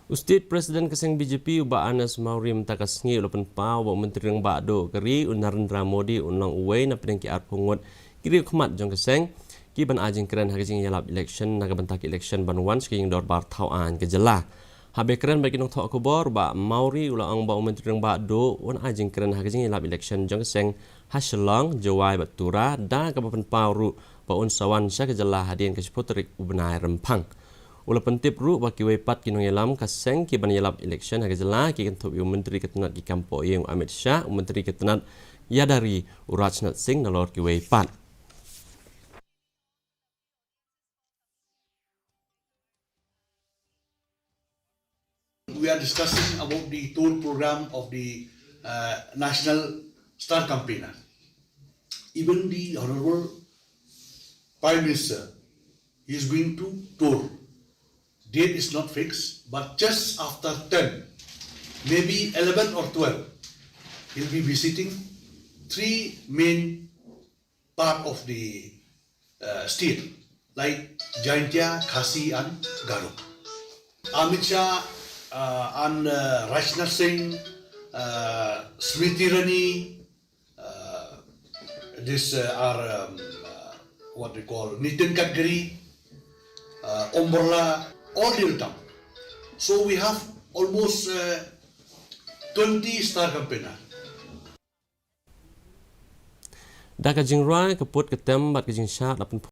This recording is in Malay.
State Presiden Keseng BJP Uba Anas Mauri mentakasngi ulapan pau wa Menteri ng Bado kari Narendra Modi unang uway na pinangkiar pungot kiri kumat jong Keseng ki ban ajing keren haging yalap election nagabantak election banwan skiing dor bar tauan kejelah habe keren bagi nong thok kubor ba Mauri ulang ba Menteri ng Bado un ajing keren haging yalap election jong Keseng hasilong jawai batura da kapapan pau ba un sawan sya kejelah hadian keseputrik ubenai rempang Ula pentip ru baki wepat kinong yalam kaseng ki ban yalap election haga jela ki kentup yu menteri ketenat ki kampo yang Amit Shah menteri ketenat Yadari Rajnath Singh nalor ki wepat. We are discussing about the tour program of the National Star Campaigner. Even the Honorable Prime Minister is going to tour. Date is not fixed, but just after 10, maybe 11 or 12, he'll be visiting three main part of the state, like Jaintia, Khasi and Garo. Amit Shah and Rajnath Singh, Smriti Irani, this are what we call Nitin Gadkari, Om Birla, all will come. So we have almost 20 star campaigner. Da kajing rai keput ketem bat kajing syah